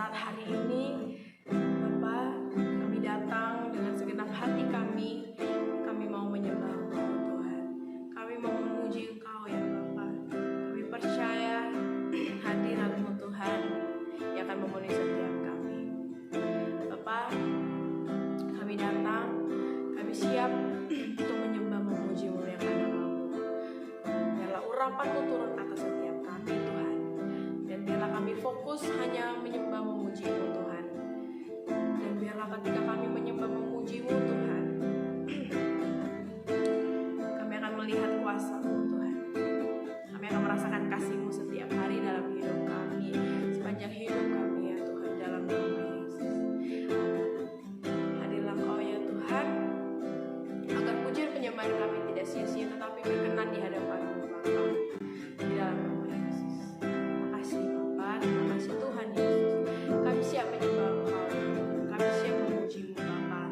saat hari ini Bapa, kami datang dengan segenap hati kami mau menyembah Engkau Tuhan. Kami mau memuji Engkau ya Bapa. Kami percaya hadirat-Mu Tuhan yang akan memenuhi setiap kami. Bapa, kami datang, kami siap untuk menyembah memuji memuliakan nama-Mu. Biarlah urapan-Mu turun atas setiap kami Tuhan. Dan biarlah kami fokus hanya menyembah memuji-Mu Tuhan. Dan biarlah ketika kami menyembah memuji-Mu Tuhan, kami akan melihat kuasa-Mu Tuhan. Kami akan merasakan kasih-Mu setiap hari dalam hidup kami, sepanjang hidup kami ya Tuhan, dalam nama Yesus. Hadirlah Engkau ya Tuhan, agar pujian penyembahan kami tidak sia-sia tetapi berkenan di hadapan-Mu Bapa. Di dalam nama Yesus. Terima kasih Bapa, terima kasih Tuhan Yesus. Kami siap menyembah Engkau, kami siap memuji-Mu Bapa.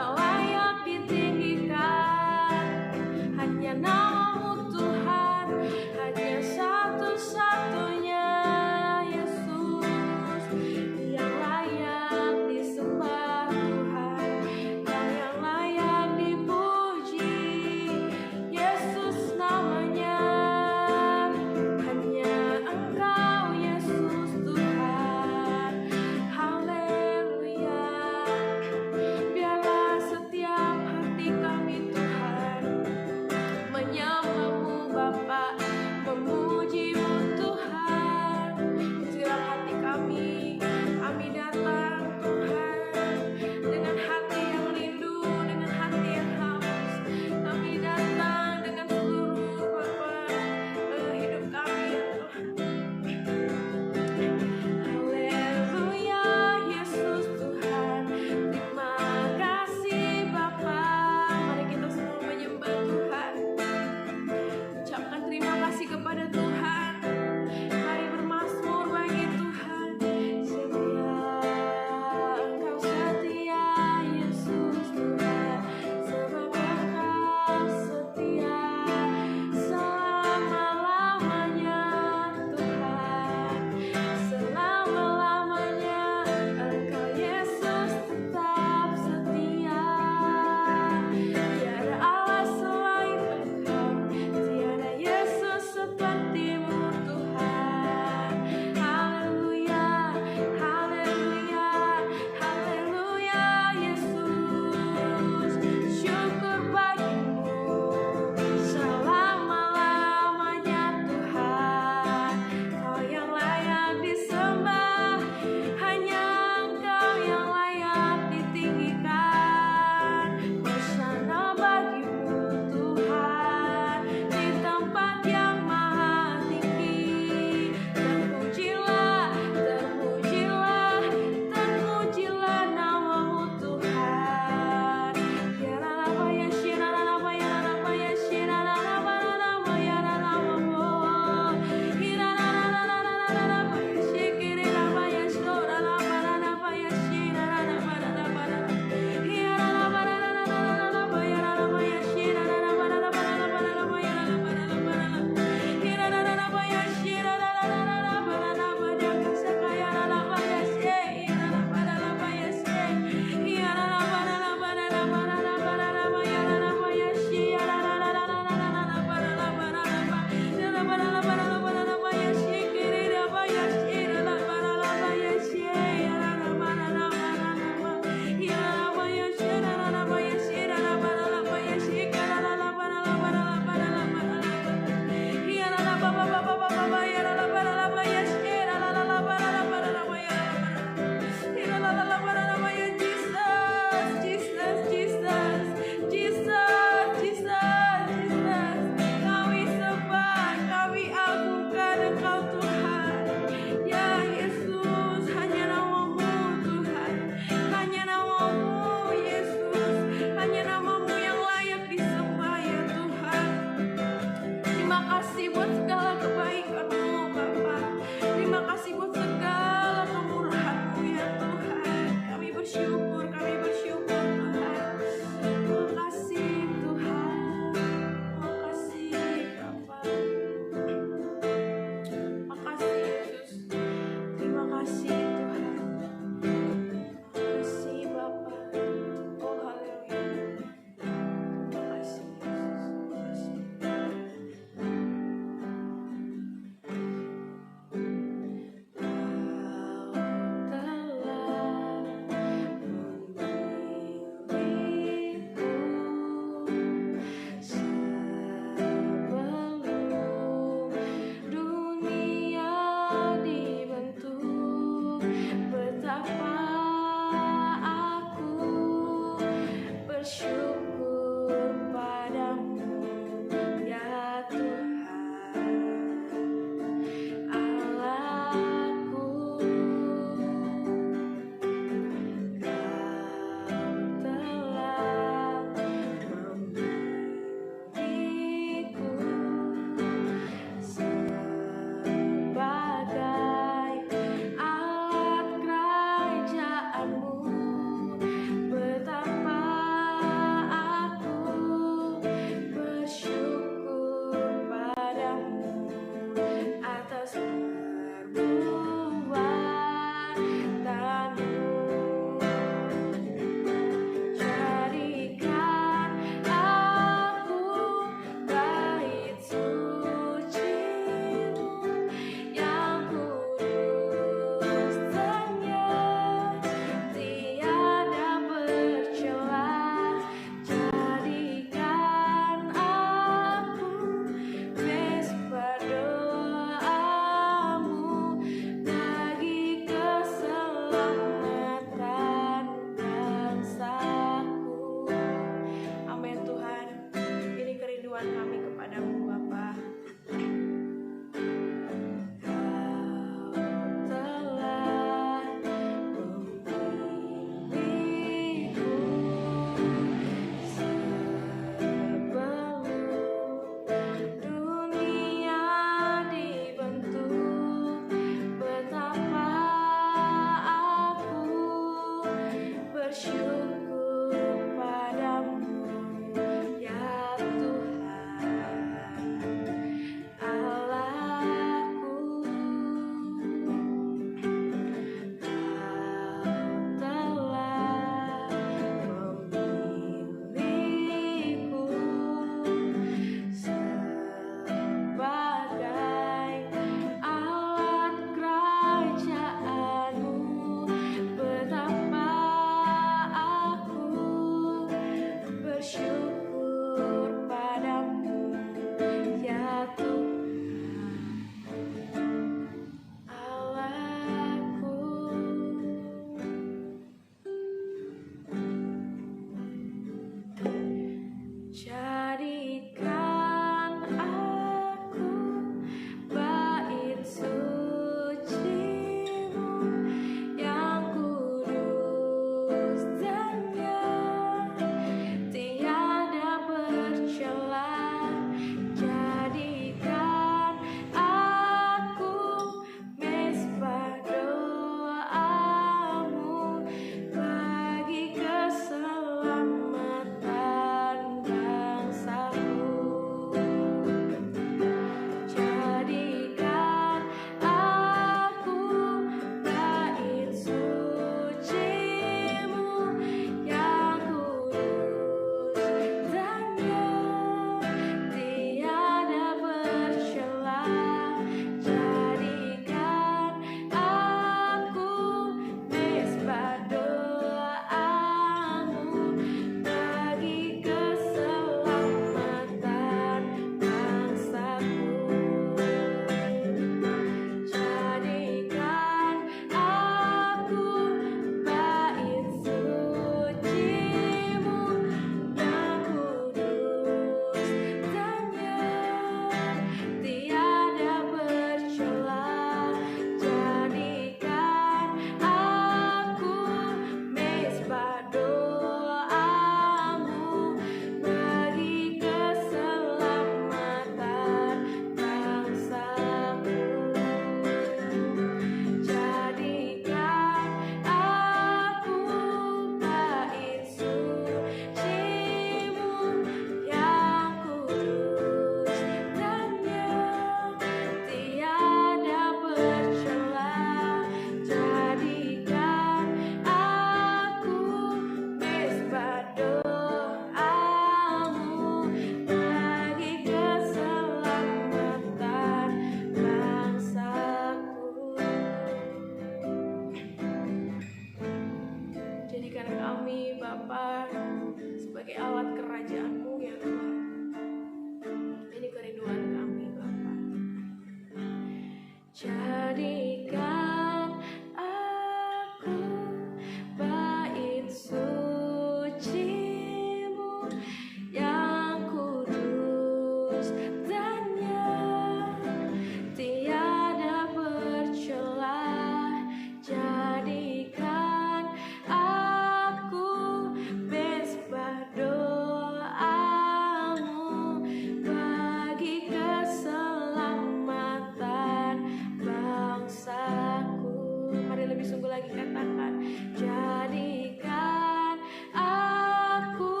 katakan, jadikan aku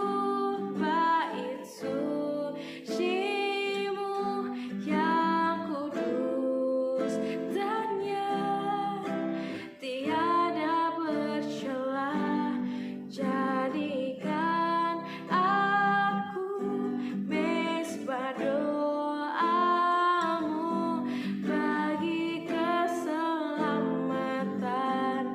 bait suci-Mu yang kudus dan tiada bercela. Jadikan aku mezbah doa-Mu bagi keselamatan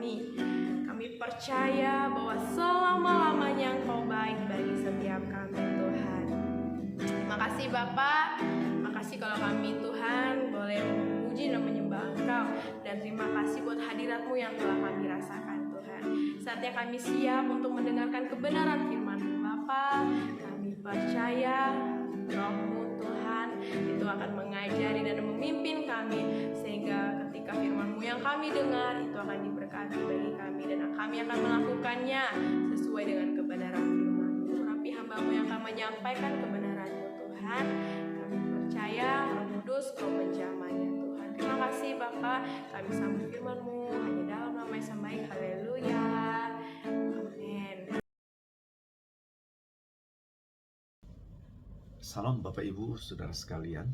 kami. Kami percaya bahwa selama-lamanya Engkau baik bagi setiap kami, Tuhan. Terima kasih Bapak. Terima kasih kalau kami, Tuhan, boleh memuji dan menyembah Engkau. Dan terima kasih buat hadirat-Mu yang telah kami rasakan, Tuhan. Saatnya kami siap untuk mendengarkan kebenaran firman-Mu, Bapak. Kami percaya Roh-Mu, Tuhan, itu akan mengajari dan memimpin kami, sehingga ketika firman-Mu yang kami dengar itu akan diberkati bagi kami, dan kami akan melakukannya sesuai dengan kebenaran firman-Mu. Urapi hamba-Mu yang akan menyampaikan kebenaran-Mu, Tuhan. Kami percaya Roh Kudus Kau menjamahnya, Tuhan. Terima kasih Bapak. Kami sambut firman-Mu hanya dalam nama Yesus baik. Haleluya. Amin. Salam Bapak Ibu, Saudara sekalian.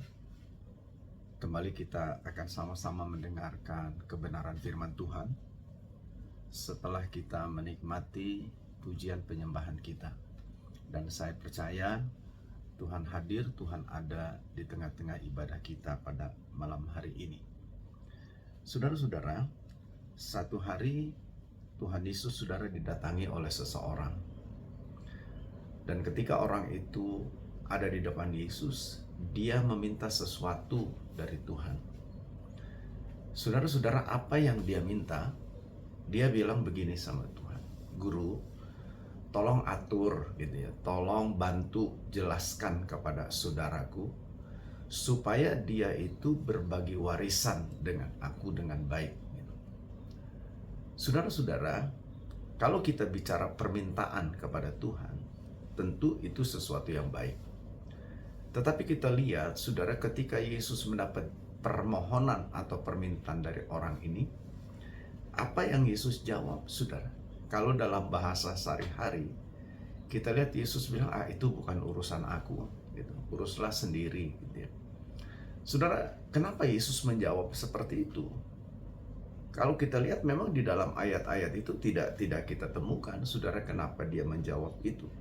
Kembali kita akan sama-sama mendengarkan kebenaran firman Tuhan setelah kita menikmati pujian penyembahan kita. Dan saya percaya Tuhan hadir, Tuhan ada di tengah-tengah ibadah kita pada malam hari ini. Saudara-saudara, satu hari Tuhan Yesus, saudara, didatangi oleh seseorang. Dan ketika orang itu ada di depan Yesus, dia meminta sesuatu dari Tuhan. Saudara-saudara, apa yang dia minta? Dia bilang begini sama Tuhan, Guru, tolong atur gitu ya, tolong bantu jelaskan kepada saudaraku supaya dia itu berbagi warisan dengan aku dengan baik. Gitu. Saudara-saudara, kalau kita bicara permintaan kepada Tuhan, tentu itu sesuatu yang baik. Tetapi kita lihat, saudara, ketika Yesus mendapat permohonan atau permintaan dari orang ini, apa yang Yesus jawab, saudara? Kalau dalam bahasa sehari-hari, kita lihat Yesus bilang, itu bukan urusan aku, gitu. Uruslah sendiri, gitu ya. Saudara, kenapa Yesus menjawab seperti itu? Kalau kita lihat memang di dalam ayat-ayat itu tidak kita temukan, saudara, kenapa dia menjawab itu.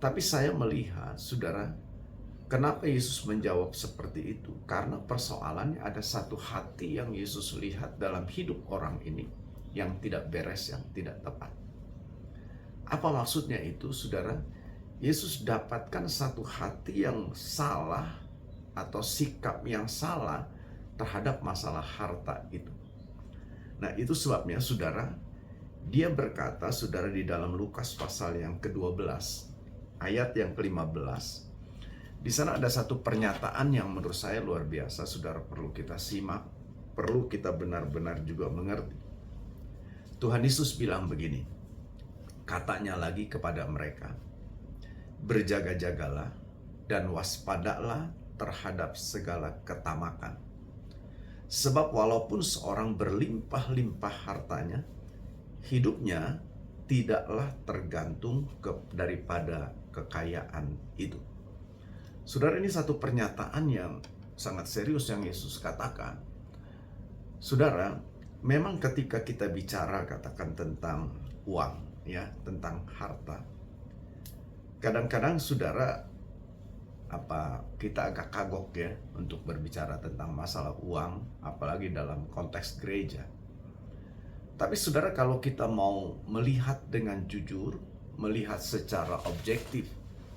Tapi saya melihat, saudara, kenapa Yesus menjawab seperti itu? Karena persoalannya ada satu hati yang Yesus lihat dalam hidup orang ini yang tidak beres, yang tidak tepat. Apa maksudnya itu, saudara? Yesus dapatkan satu hati yang salah atau sikap yang salah terhadap masalah harta itu. Nah, itu sebabnya, saudara, dia berkata, saudara, di dalam Lukas pasal yang ke-12, ayat yang ke-15, di sana ada satu pernyataan yang menurut saya luar biasa, saudara, perlu kita simak, perlu kita benar-benar juga mengerti. Tuhan Yesus bilang begini, katanya lagi kepada mereka, berjaga-jagalah dan waspadalah terhadap segala ketamakan. Sebab walaupun seorang berlimpah-limpah hartanya, hidupnya tidaklah tergantung daripada kekayaan itu. Saudara, ini satu pernyataan yang sangat serius yang Yesus katakan. Saudara, memang ketika kita bicara katakan tentang uang, ya, tentang harta, kadang-kadang, saudara, kita agak kagok ya untuk berbicara tentang masalah uang, apalagi dalam konteks gereja. Tapi saudara, kalau kita mau melihat dengan jujur, melihat secara objektif,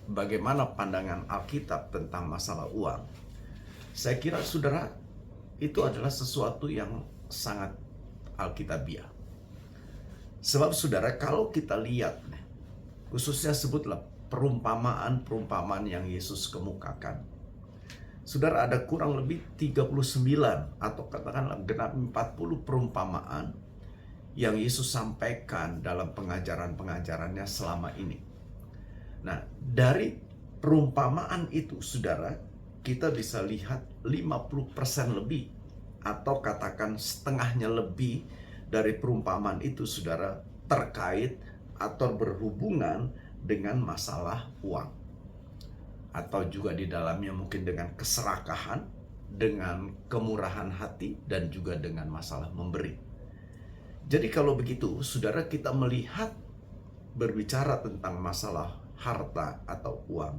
bagaimana pandangan Alkitab tentang masalah uang, saya kira, saudara, itu adalah sesuatu yang sangat alkitabiah. Sebab, saudara, kalau kita lihat, khususnya sebutlah perumpamaan yang Yesus kemukakan, saudara, ada kurang lebih 39 atau katakanlah genap 40 perumpamaan yang Yesus sampaikan dalam pengajaran-pengajarannya selama ini. Nah, dari perumpamaan itu, saudara, kita bisa lihat 50% lebih, atau katakan setengahnya lebih dari perumpamaan itu, saudara, terkait atau berhubungan dengan masalah uang. Atau juga di dalamnya mungkin dengan keserakahan, dengan kemurahan hati, dan juga dengan masalah memberi. Jadi kalau begitu, saudara, kita melihat berbicara tentang masalah harta atau uang,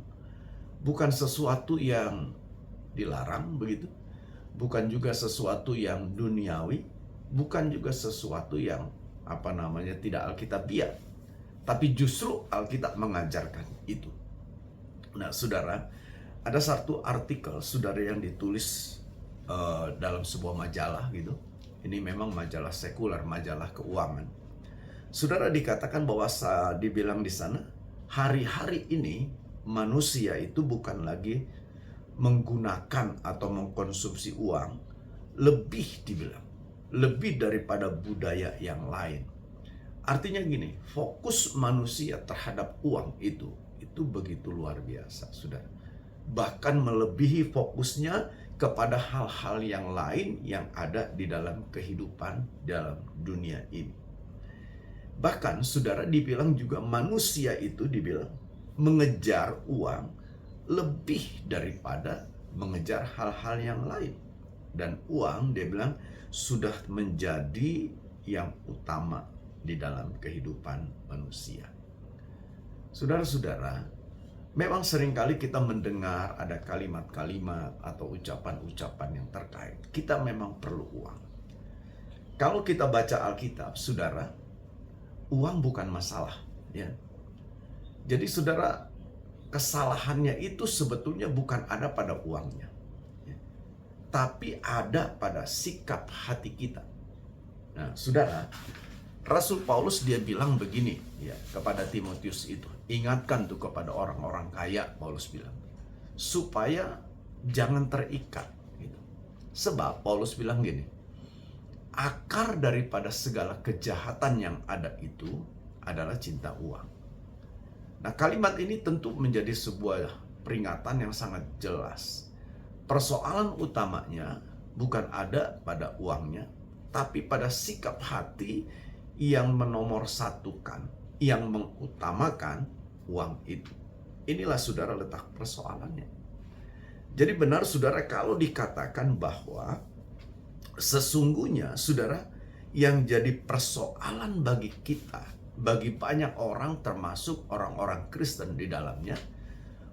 bukan sesuatu yang dilarang begitu, bukan juga sesuatu yang duniawi, bukan juga sesuatu yang tidak alkitabiah, tapi justru Alkitab mengajarkan itu. Nah, saudara, ada satu artikel saudara yang ditulis dalam sebuah majalah gitu. Ini memang majalah sekuler, majalah keuangan. Saudara, dikatakan bahwa dibilang di sana, hari-hari ini manusia itu bukan lagi menggunakan atau mengkonsumsi uang, lebih daripada budaya yang lain. Artinya gini, fokus manusia terhadap uang itu begitu luar biasa, saudara. Bahkan melebihi fokusnya kepada hal-hal yang lain yang ada di dalam kehidupan dalam dunia ini. Bahkan saudara, dibilang juga manusia itu dibilang mengejar uang lebih daripada mengejar hal-hal yang lain. Dan uang, dia bilang, sudah menjadi yang utama di dalam kehidupan manusia. Saudara-saudara, memang seringkali kita mendengar ada kalimat-kalimat atau ucapan-ucapan yang terkait. Kita memang perlu uang. Kalau kita baca Alkitab, saudara, uang bukan masalah, ya. Jadi saudara, kesalahannya itu sebetulnya bukan ada pada uangnya, ya, tapi ada pada sikap hati kita. Nah, saudara, Rasul Paulus dia bilang begini, ya, kepada Timotius itu. Ingatkan tuh kepada orang-orang kaya, Paulus bilang, supaya jangan terikat, gitu. Sebab Paulus bilang gini, akar daripada segala kejahatan yang ada itu adalah cinta uang. Nah, kalimat ini tentu menjadi sebuah peringatan yang sangat jelas. Persoalan utamanya bukan ada pada uangnya, tapi pada sikap hati yang menomorsatukan, yang mengutamakan uang itu. Inilah saudara letak persoalannya. Jadi benar saudara kalau dikatakan bahwa sesungguhnya saudara, yang jadi persoalan bagi kita, bagi banyak orang termasuk orang-orang Kristen di dalamnya,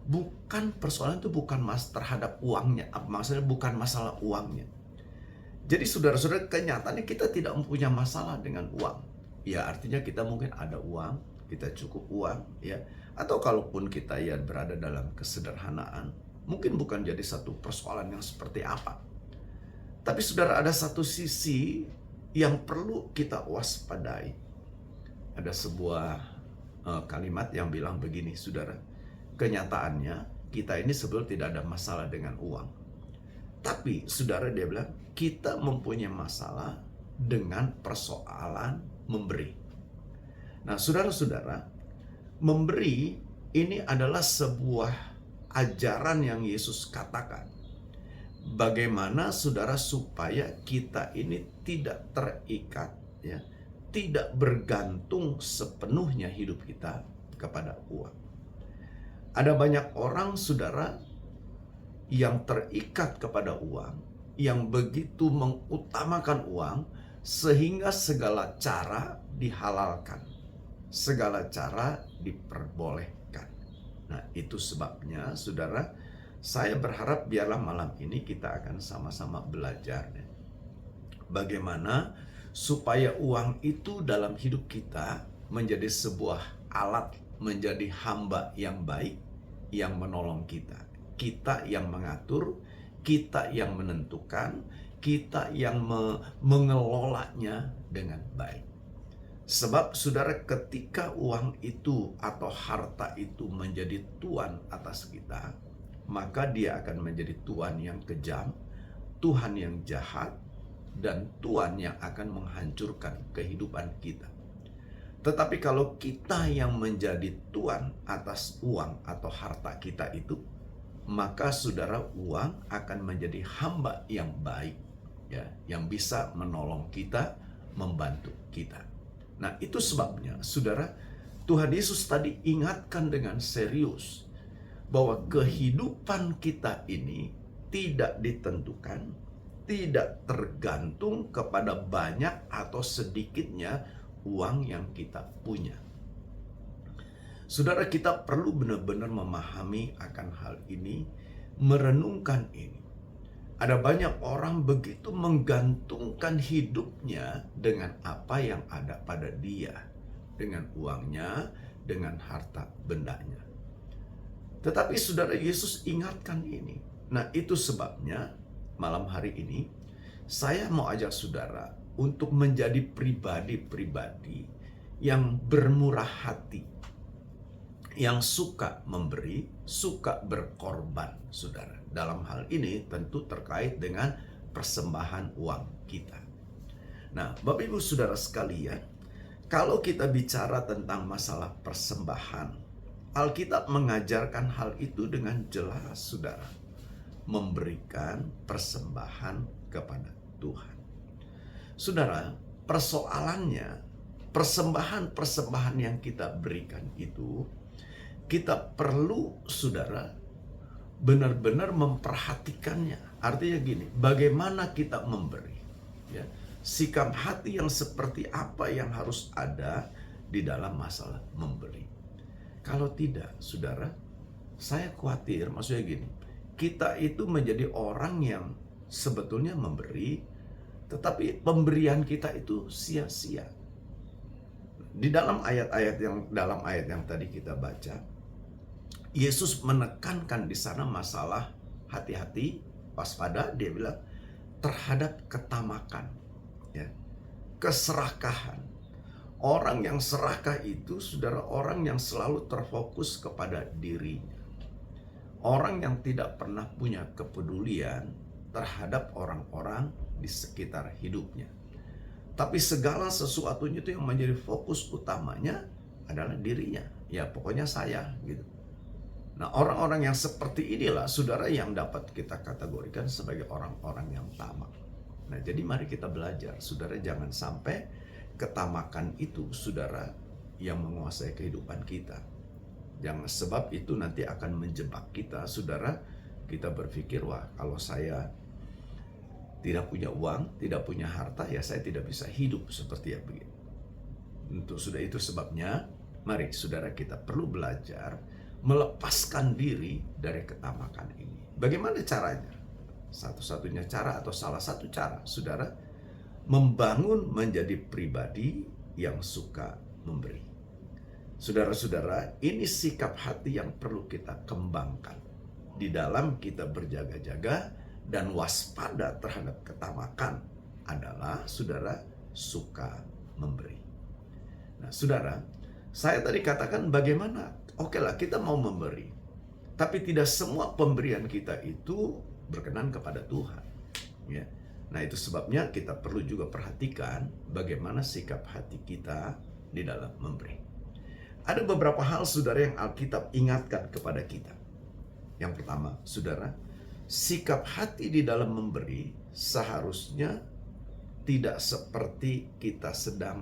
bukan persoalan itu bukan terhadap uangnya, maksudnya bukan masalah uangnya. Jadi saudara-saudara, kenyataannya kita tidak mempunyai masalah dengan uang. Ya, artinya kita mungkin ada uang, kita cukup uang, ya. Atau kalaupun kita ya berada dalam kesederhanaan, mungkin bukan jadi satu persoalan yang seperti apa. Tapi saudara, ada satu sisi yang perlu kita waspadai. Ada sebuah kalimat yang bilang begini, saudara. Kenyataannya kita ini sebetulnya tidak ada masalah dengan uang. Tapi saudara, dia bilang kita mempunyai masalah dengan persoalan memberi. Nah, saudara-saudara, memberi ini adalah sebuah ajaran yang Yesus katakan. Bagaimana saudara supaya kita ini tidak terikat, ya, tidak bergantung sepenuhnya hidup kita kepada uang. Ada banyak orang saudara yang terikat kepada uang, yang begitu mengutamakan uang sehingga segala cara dihalalkan, segala cara diperbolehkan. Nah, itu sebabnya saudara, saya berharap biarlah malam ini kita akan sama-sama belajar bagaimana supaya uang itu dalam hidup kita menjadi sebuah alat, menjadi hamba yang baik, yang menolong kita. Kita yang mengatur, kita yang menentukan, kita yang mengelolanya dengan baik. Sebab saudara, ketika uang itu atau harta itu menjadi tuan atas kita, maka dia akan menjadi tuan yang kejam, Tuhan yang jahat, dan tuan yang akan menghancurkan kehidupan kita. Tetapi kalau kita yang menjadi tuan atas uang atau harta kita itu, maka saudara, uang akan menjadi hamba yang baik, ya, yang bisa menolong kita, membantu kita. Nah, itu sebabnya saudara, Tuhan Yesus tadi ingatkan dengan serius bahwa kehidupan kita ini tidak ditentukan, tidak tergantung kepada banyak atau sedikitnya uang yang kita punya. Saudara, kita perlu benar-benar memahami akan hal ini, merenungkan ini. Ada banyak orang begitu menggantungkan hidupnya dengan apa yang ada pada dia, dengan uangnya, dengan harta bendanya. Tetapi saudara, Yesus ingatkan ini. Nah, itu sebabnya malam hari ini saya mau ajak saudara untuk menjadi pribadi-pribadi yang bermurah hati, yang suka memberi, suka berkorban, saudara. Dalam hal ini tentu terkait dengan persembahan uang kita. Nah, Bapak Ibu Saudara sekalian, kalau kita bicara tentang masalah persembahan, Alkitab mengajarkan hal itu dengan jelas, saudara. Memberikan persembahan kepada Tuhan. Saudara, persoalannya, persembahan-persembahan yang kita berikan itu, kita perlu, saudara, benar-benar memperhatikannya. Artinya gini, bagaimana kita memberi, ya, sikap hati yang seperti apa yang harus ada di dalam masalah memberi. Kalau tidak, saudara, saya khawatir, maksudnya gini, kita itu menjadi orang yang sebetulnya memberi, tetapi pemberian kita itu sia-sia. Di dalam ayat yang tadi kita baca, Yesus menekankan di sana masalah hati-hati, waspada, dia bilang terhadap ketamakan, ya, keserakahan. Orang yang serakah itu, saudara, orang yang selalu terfokus kepada dirinya. Orang yang tidak pernah punya kepedulian terhadap orang-orang di sekitar hidupnya. Tapi segala sesuatunya itu yang menjadi fokus utamanya adalah dirinya. Ya, pokoknya saya, gitu. Nah, orang-orang yang seperti inilah, saudara, yang dapat kita kategorikan sebagai orang-orang yang tamak. Nah, jadi mari kita belajar, saudara, jangan sampai ketamakan itu, saudara, yang menguasai kehidupan kita. Jangan, sebab itu nanti akan menjebak kita, saudara. Kita berpikir, wah, kalau saya tidak punya uang, tidak punya harta, ya saya tidak bisa hidup seperti yang begini. Untuk sudah itu sebabnya, mari saudara, kita perlu belajar melepaskan diri dari ketamakan ini. Bagaimana caranya? Satu-satunya cara atau salah satu cara, saudara, membangun menjadi pribadi yang suka memberi. Saudara-saudara, ini sikap hati yang perlu kita kembangkan di dalam kita berjaga-jaga dan waspada terhadap ketamakan adalah, saudara, suka memberi. Nah, saudara, saya tadi katakan bagaimana? Oke lah, kita mau memberi, tapi tidak semua pemberian kita itu berkenan kepada Tuhan, ya. Nah, itu sebabnya kita perlu juga perhatikan bagaimana sikap hati kita di dalam memberi. Ada beberapa hal, saudara, yang Alkitab ingatkan kepada kita. Yang pertama, saudara, sikap hati di dalam memberi seharusnya tidak seperti kita sedang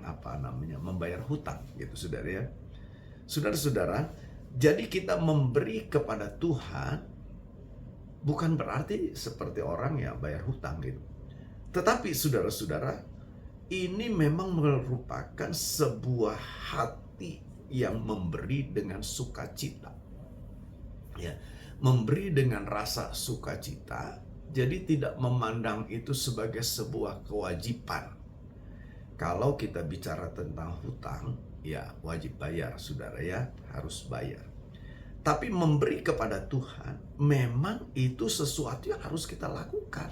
membayar hutang, gitu, saudara, ya. Saudara-saudara, jadi kita memberi kepada Tuhan bukan berarti seperti orang yang bayar hutang, gitu. Tetapi saudara-saudara, ini memang merupakan sebuah hati yang memberi dengan sukacita, ya, memberi dengan rasa sukacita. Jadi tidak memandang itu sebagai sebuah kewajiban. Kalau kita bicara tentang hutang, ya wajib bayar, saudara, ya, harus bayar. Tapi memberi kepada Tuhan memang itu sesuatu yang harus kita lakukan.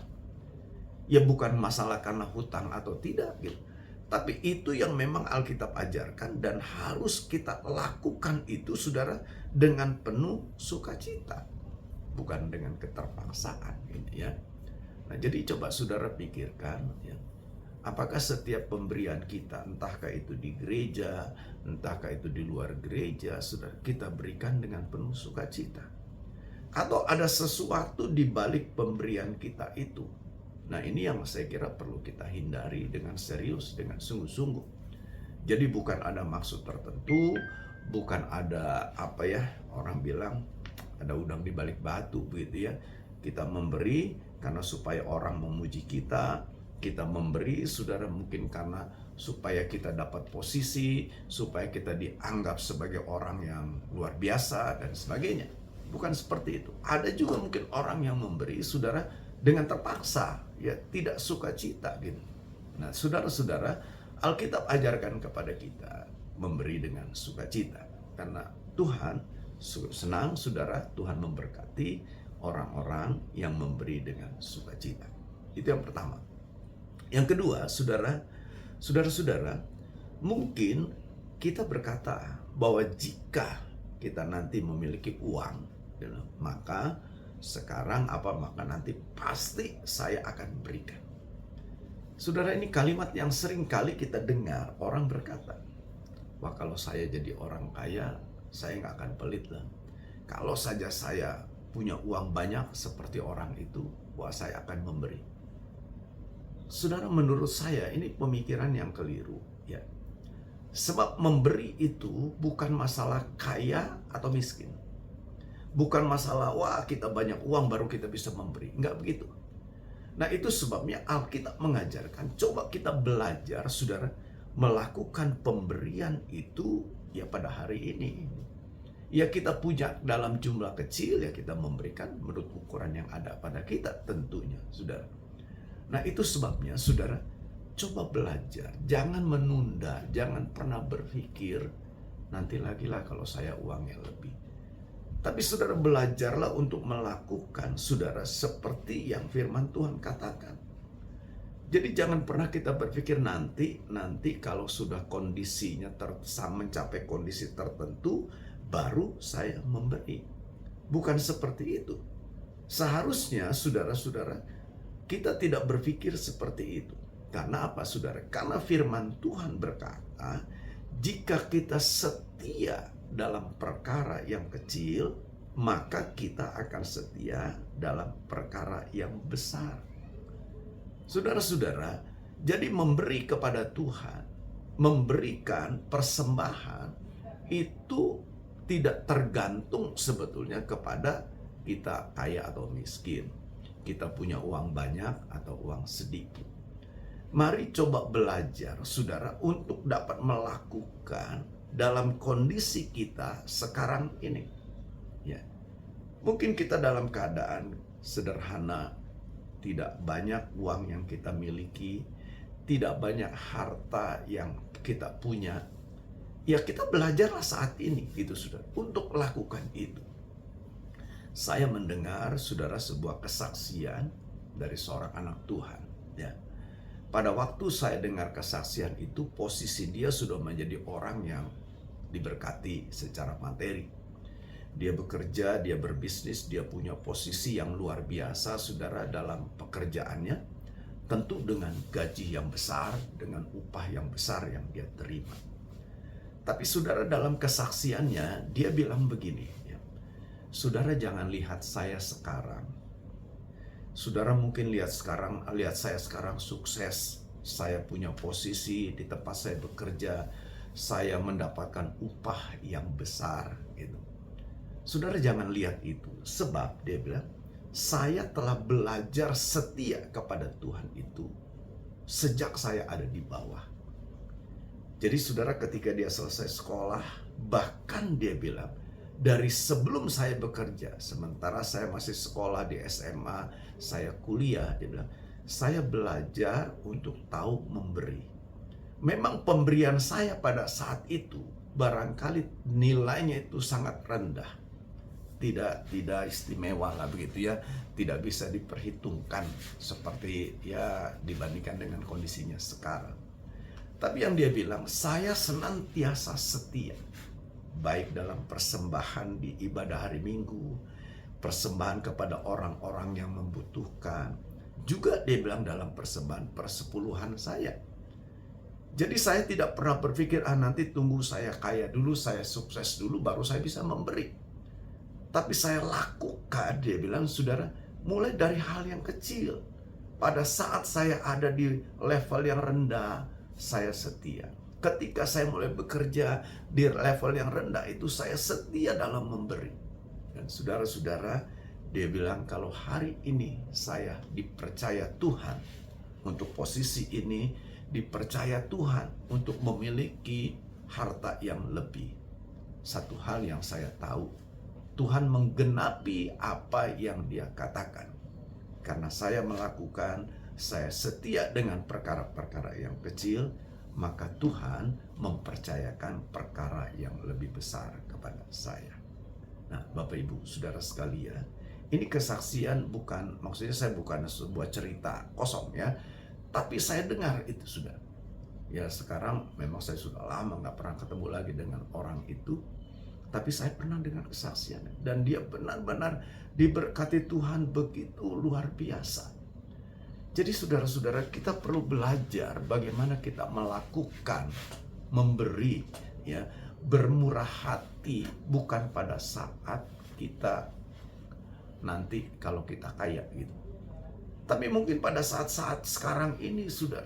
Ya, bukan masalah karena hutang atau tidak, gitu. Tapi itu yang memang Alkitab ajarkan dan harus kita lakukan itu, saudara, dengan penuh sukacita, bukan dengan keterpaksaan, gitu, ya. Nah, jadi coba saudara pikirkan, ya, apakah setiap pemberian kita, entahkah itu di gereja, entahkah itu di luar gereja, saudara, kita berikan dengan penuh sukacita? Atau ada sesuatu di balik pemberian kita itu? Nah, ini yang saya kira perlu kita hindari dengan serius, dengan sungguh-sungguh. Jadi bukan ada maksud tertentu, bukan ada orang bilang ada udang di balik batu, begitu, ya. Kita memberi karena supaya orang memuji kita. Kita memberi, saudara, mungkin karena supaya kita dapat posisi, supaya kita dianggap sebagai orang yang luar biasa dan sebagainya. Bukan seperti itu. Ada juga mungkin orang yang memberi, saudara, dengan terpaksa, ya tidak sukacita gitu. Nah, saudara-saudara, Alkitab ajarkan kepada kita memberi dengan sukacita. Karena Tuhan senang, saudara, Tuhan memberkati orang-orang yang memberi dengan sukacita. Itu yang pertama. Yang kedua, saudara-saudara, mungkin kita berkata bahwa jika kita nanti memiliki uang, maka maka nanti pasti saya akan berikan. Saudara, ini kalimat yang sering kali kita dengar orang berkata, wah kalau saya jadi orang kaya, saya nggak akan pelit lah. Kalau saja saya punya uang banyak seperti orang itu, wah saya akan memberi. Saudara, menurut saya ini pemikiran yang keliru, ya. Sebab memberi itu bukan masalah kaya atau miskin. Bukan masalah, wah kita banyak uang baru kita bisa memberi. Enggak begitu. Nah, itu sebabnya Alkitab mengajarkan, coba kita belajar, saudara, melakukan pemberian itu ya pada hari ini. Ya kita punya dalam jumlah kecil, ya kita memberikan menurut ukuran yang ada pada kita tentunya, saudara. Nah, itu sebabnya, saudara, coba belajar, jangan menunda, jangan pernah berpikir nanti lagi lah kalau saya uangnya lebih. Tapi saudara, belajarlah untuk melakukan, saudara, seperti yang firman Tuhan katakan. Jadi jangan pernah kita berpikir nanti kalau sudah kondisinya mencapai kondisi tertentu, baru saya memberi. Bukan seperti itu. Seharusnya, saudara-saudara, kita tidak berpikir seperti itu. Karena apa, saudara? Karena firman Tuhan berkata, jika kita setia dalam perkara yang kecil, maka kita akan setia dalam perkara yang besar. Saudara-saudara, jadi memberi kepada Tuhan, memberikan persembahan, itu tidak tergantung sebetulnya kepada kita kaya atau miskin, kita punya uang banyak atau uang sedikit. Mari coba belajar, saudara, untuk dapat melakukan dalam kondisi kita sekarang ini. Ya. Mungkin kita dalam keadaan sederhana, tidak banyak uang yang kita miliki, tidak banyak harta yang kita punya. Ya kita belajarlah saat ini, gitu saudara, untuk melakukan itu. Saya mendengar, saudara, sebuah kesaksian dari seorang anak Tuhan. Ya. Pada waktu saya dengar kesaksian itu, posisi dia sudah menjadi orang yang diberkati secara materi. Dia bekerja, dia berbisnis, dia punya posisi yang luar biasa, saudara, dalam pekerjaannya. Tentu dengan gaji yang besar, dengan upah yang besar yang dia terima. Tapi saudara, dalam kesaksiannya, dia bilang begini, ya, saudara jangan lihat saya sekarang. Saudara mungkin lihat saya sekarang sukses, saya punya posisi di tempat saya bekerja, saya mendapatkan upah yang besar, gitu. Saudara jangan lihat itu, sebab dia bilang, saya telah belajar setia kepada Tuhan itu sejak saya ada di bawah. Jadi saudara, ketika dia selesai sekolah, bahkan dia bilang, dari sebelum saya bekerja, sementara saya masih sekolah di SMA, saya kuliah, dia bilang, saya belajar untuk tahu memberi. Memang pemberian saya pada saat itu, barangkali nilainya itu sangat rendah. Tidak istimewa lah begitu ya, tidak bisa diperhitungkan seperti ya dibandingkan dengan kondisinya sekarang. Tapi yang dia bilang, saya senantiasa setia, baik dalam persembahan di ibadah hari Minggu, persembahan kepada orang-orang yang membutuhkan, juga dia bilang dalam persembahan persepuluhan saya. Jadi saya tidak pernah berpikir, nanti tunggu saya kaya dulu, saya sukses dulu, baru saya bisa memberi. Tapi saya lakukan, dia bilang, saudara, mulai dari hal yang kecil. Pada saat saya ada di level yang rendah, saya setia. Ketika saya mulai bekerja di level yang rendah itu, saya setia dalam memberi. Dan saudara-saudara, dia bilang, kalau hari ini saya dipercaya Tuhan untuk posisi ini, dipercaya Tuhan untuk memiliki harta yang lebih. Satu hal yang saya tahu, Tuhan menggenapi apa yang dia katakan. karena saya melakukan, saya setia dengan perkara-perkara yang kecil, maka Tuhan mempercayakan perkara yang lebih besar kepada saya. Nah, Bapak Ibu, Saudara sekalian, ini kesaksian bukan, maksudnya saya bukan sebuah cerita kosong ya, tapi saya dengar itu sudah. Ya sekarang memang saya sudah lama nggak pernah ketemu lagi dengan orang itu, tapi saya pernah dengar kesaksiannya. Dan dia benar-benar diberkati Tuhan begitu luar biasa. Jadi saudara-saudara, kita perlu belajar bagaimana kita melakukan, memberi, ya, bermurah hati bukan pada saat kita nanti kalau kita kaya gitu. Tapi mungkin pada saat-saat sekarang ini sudah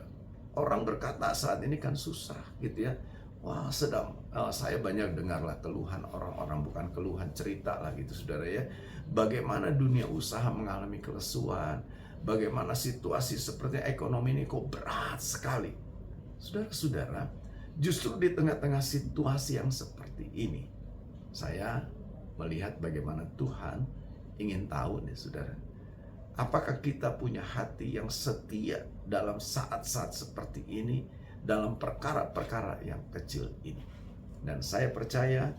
orang berkata saat ini kan susah gitu ya. Wah saya banyak dengarlah keluhan orang-orang, bukan keluhan, cerita lah gitu saudara ya. Bagaimana dunia usaha mengalami kelesuan, bagaimana situasi seperti ekonomi ini kok berat sekali. Saudara-saudara, justru di tengah-tengah situasi yang seperti ini, saya melihat bagaimana Tuhan ingin tahu nih saudara, apakah kita punya hati yang setia dalam saat-saat seperti ini, dalam perkara-perkara yang kecil ini. Dan saya percaya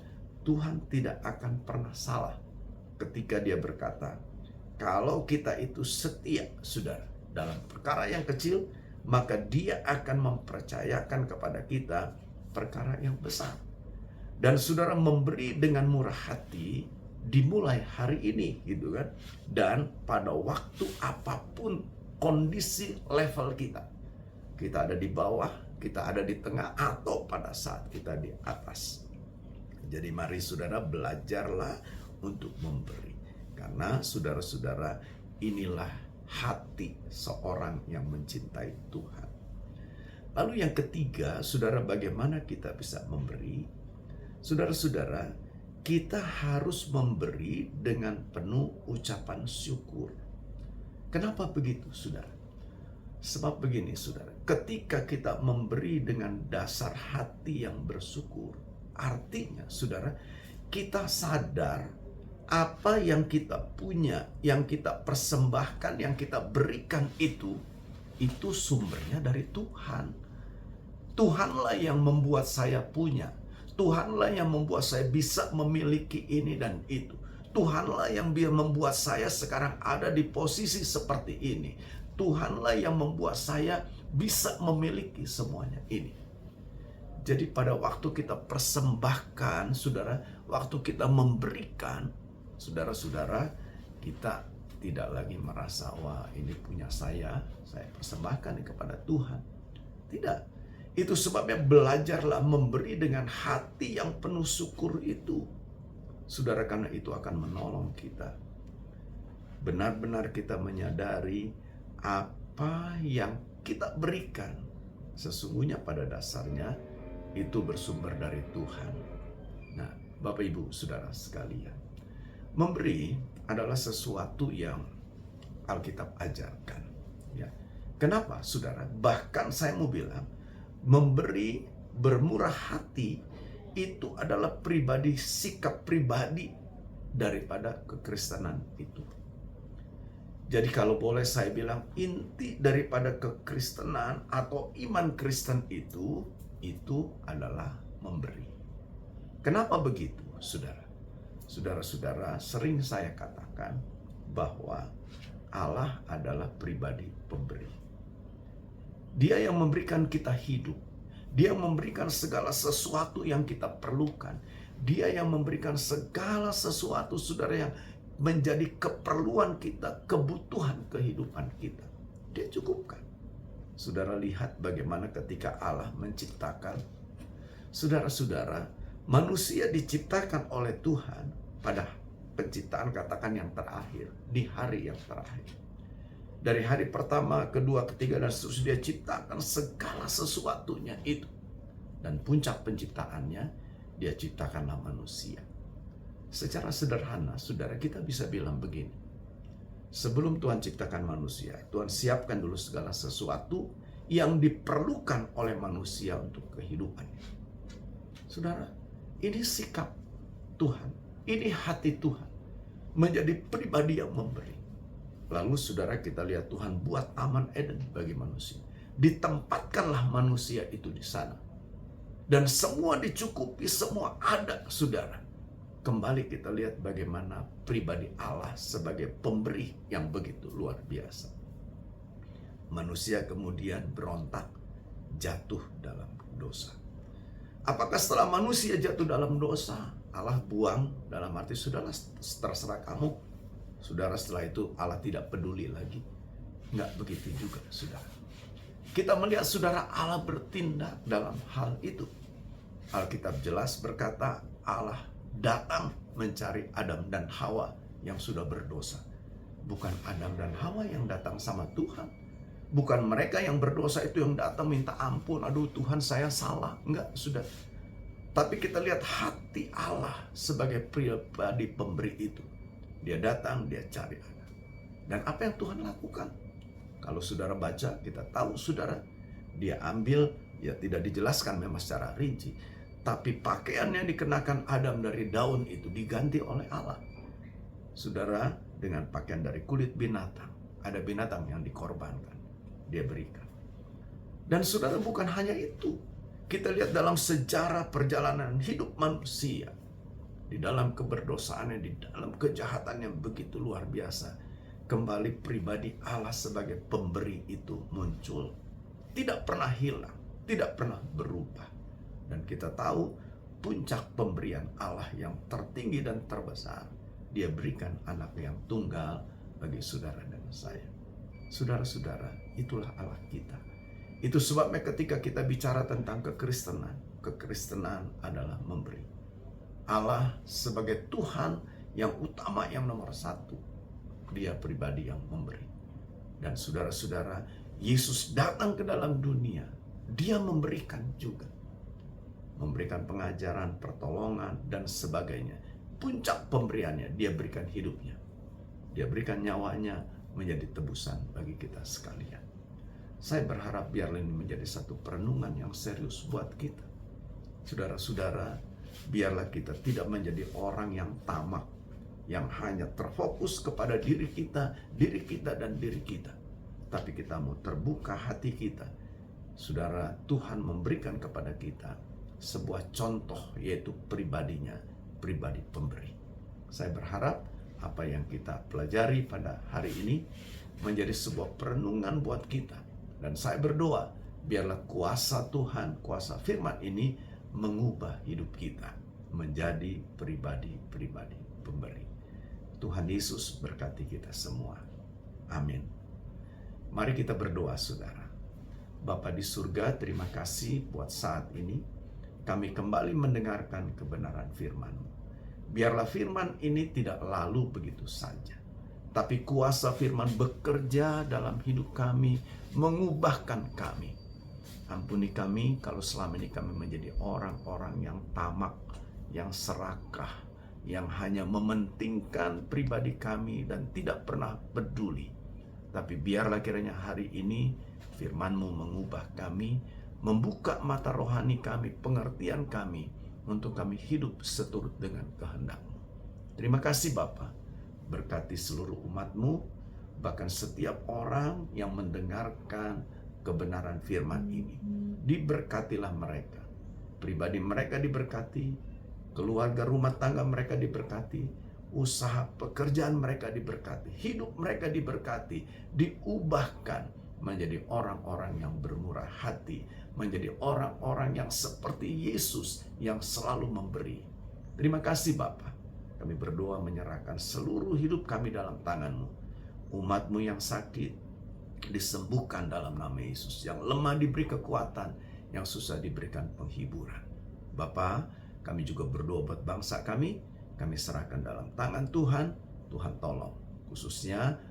Tuhan tidak akan pernah salah ketika Dia berkata, kalau kita itu setia, saudara, dalam perkara yang kecil, maka Dia akan mempercayakan kepada kita perkara yang besar. Dan saudara memberi dengan murah hati dimulai hari ini gitu kan. Dan pada waktu apapun kondisi level kita. Kita ada di bawah, kita ada di tengah, atau pada saat kita di atas. Jadi mari saudara belajarlah untuk memberi. Karena saudara-saudara, inilah hati seorang yang mencintai Tuhan. Lalu yang ketiga, saudara, bagaimana kita bisa memberi? Saudara-saudara, kita harus memberi dengan penuh ucapan syukur. Kenapa begitu, saudara? Sebab begini, saudara, ketika kita memberi dengan dasar hati yang bersyukur, artinya, saudara, kita sadar apa yang kita punya, yang kita persembahkan, yang kita berikan itu sumbernya dari Tuhan. Tuhanlah yang membuat saya punya. Tuhanlah yang membuat saya bisa memiliki ini dan itu. Tuhanlah yang membuat saya sekarang ada di posisi seperti ini. Tuhanlah yang membuat saya bisa memiliki semuanya ini. Jadi pada waktu kita persembahkan, saudara, waktu kita memberikan, saudara-saudara, kita tidak lagi merasa, wah ini punya saya persembahkan kepada Tuhan. Tidak. Itu sebabnya belajarlah memberi dengan hati yang penuh syukur itu. Saudara, karena itu akan menolong kita. Benar-benar kita menyadari apa yang kita berikan sesungguhnya pada dasarnya itu bersumber dari Tuhan. Nah, Bapak Ibu Saudara sekalian, memberi adalah sesuatu yang Alkitab ajarkan. Ya. Kenapa, saudara? Bahkan saya mau bilang, memberi bermurah hati itu adalah sikap pribadi daripada kekristenan itu. Jadi kalau boleh saya bilang, inti daripada kekristenan atau iman Kristen itu adalah memberi. Kenapa begitu, saudara? Saudara-saudara, sering saya katakan bahwa Allah adalah pribadi pemberi. Dia yang memberikan kita hidup. Dia memberikan segala sesuatu yang kita perlukan. Dia yang memberikan segala sesuatu, saudara, yang menjadi keperluan kita, kebutuhan kehidupan kita. Dia cukupkan. Saudara lihat bagaimana ketika Allah menciptakan. Saudara-saudara, manusia diciptakan oleh Tuhan pada penciptaan, katakan yang terakhir, di hari yang terakhir. Dari hari pertama, kedua, ketiga, dan seterusnya dia ciptakan segala sesuatunya itu. Dan puncak penciptaannya, dia ciptakanlah manusia. Secara sederhana, saudara, kita bisa bilang begini. Sebelum Tuhan ciptakan manusia, Tuhan siapkan dulu segala sesuatu yang diperlukan oleh manusia untuk kehidupannya. Saudara, ini sikap Tuhan, ini hati Tuhan, menjadi pribadi yang memberi. Lalu saudara, kita lihat Tuhan buat taman Eden bagi manusia. Ditempatkanlah manusia itu di sana. Dan semua dicukupi, semua ada, saudara. Kembali kita lihat bagaimana pribadi Allah sebagai pemberi yang begitu luar biasa. Manusia kemudian berontak, jatuh dalam dosa. Apakah setelah manusia jatuh dalam dosa, Allah buang, dalam arti sudahlah, terserah kamu. Saudara, setelah itu Allah tidak peduli lagi? Enggak begitu juga, saudara. Kita melihat saudara, Allah bertindak dalam hal itu. Alkitab jelas berkata Allah datang mencari Adam dan Hawa yang sudah berdosa. Bukan Adam dan Hawa yang datang sama Tuhan. Bukan mereka yang berdosa itu yang datang minta ampun. Aduh Tuhan, saya salah. Enggak, sudah. Tapi kita lihat hati Allah sebagai pribadi pemberi itu. Dia datang, dia cari Adam. Dan apa yang Tuhan lakukan? Kalau saudara baca, kita tahu saudara, dia ambil, ya tidak dijelaskan memang secara rinci, tapi pakaian yang dikenakan Adam dari daun itu diganti oleh Allah. Saudara, dengan pakaian dari kulit binatang. Ada binatang yang dikorbankan, dia berikan. Dan saudara, bukan hanya itu. Kita lihat dalam sejarah perjalanan hidup manusia, di dalam keberdosaannya, di dalam kejahatan yang begitu luar biasa, kembali pribadi Allah sebagai pemberi itu muncul. Tidak pernah hilang, tidak pernah berubah. Dan kita tahu puncak pemberian Allah yang tertinggi dan terbesar, dia berikan anak yang tunggal bagi saudara dan saya. Saudara-saudara, itulah Allah kita. Itu sebabnya ketika kita bicara tentang kekristenan, kekristenan adalah memberi. Allah sebagai Tuhan yang utama, yang nomor satu, dia pribadi yang memberi. Dan saudara-saudara, Yesus datang ke dalam dunia, dia memberikan juga. Memberikan pengajaran, pertolongan, dan sebagainya. Puncak pemberiannya, dia berikan hidupnya. Dia berikan nyawanya menjadi tebusan bagi kita sekalian. Saya berharap biarlah ini menjadi satu perenungan yang serius buat kita. Saudara-saudara, biarlah kita tidak menjadi orang yang tamak, yang hanya terfokus kepada diri kita, dan diri kita. Tapi kita mau terbuka hati kita. Saudara, Tuhan memberikan kepada kita sebuah contoh, yaitu pribadinya, pribadi pemberi. Saya berharap apa yang kita pelajari pada hari ini menjadi sebuah perenungan buat kita. Dan saya berdoa, biarlah kuasa Tuhan, kuasa firman ini mengubah hidup kita menjadi pribadi-pribadi pemberi. Tuhan Yesus berkati kita semua. Amin. Mari kita berdoa, saudara. Bapa di surga, terima kasih buat saat ini. Kami kembali mendengarkan kebenaran firman-Mu. Biarlah firman ini tidak lalu begitu saja. Tapi kuasa firman bekerja dalam hidup kami, mengubahkan kami. Ampuni kami kalau selama ini kami menjadi orang-orang yang tamak, yang serakah, yang hanya mementingkan pribadi kami dan tidak pernah peduli. Tapi biarlah kiranya hari ini firman-Mu mengubah kami, membuka mata rohani kami, pengertian kami, untuk kami hidup seturut dengan kehendak-Mu. Terima kasih Bapa. Berkati seluruh umat-Mu, bahkan setiap orang yang mendengarkan kebenaran firman ini. Diberkatilah mereka. Pribadi mereka diberkati, keluarga rumah tangga mereka diberkati, usaha pekerjaan mereka diberkati, hidup mereka diberkati, diubahkan menjadi orang-orang yang bermurah hati, menjadi orang-orang yang seperti Yesus yang selalu memberi. Terima kasih Bapa. Kami berdoa menyerahkan seluruh hidup kami dalam tangan-Mu. Umat-Mu yang sakit disembuhkan dalam nama Yesus. Yang lemah diberi kekuatan, yang susah diberikan penghiburan. Bapa, kami juga berdoa buat bangsa kami. Kami serahkan dalam tangan Tuhan. Tuhan tolong, khususnya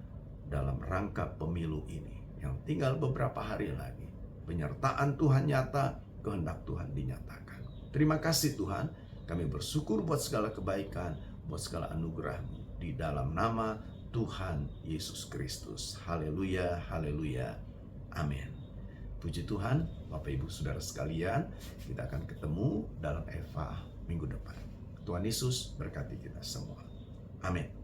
dalam rangka pemilu ini, yang tinggal beberapa hari lagi. Penyertaan Tuhan nyata, kehendak Tuhan dinyatakan. Terima kasih Tuhan. Kami bersyukur buat segala kebaikan, buat segala anugerah-Mu di dalam nama Tuhan Yesus Kristus. Haleluya, haleluya, amin. Puji Tuhan, Bapak Ibu Saudara sekalian, kita akan ketemu dalam Eva minggu depan. Tuhan Yesus berkati kita semua. Amin.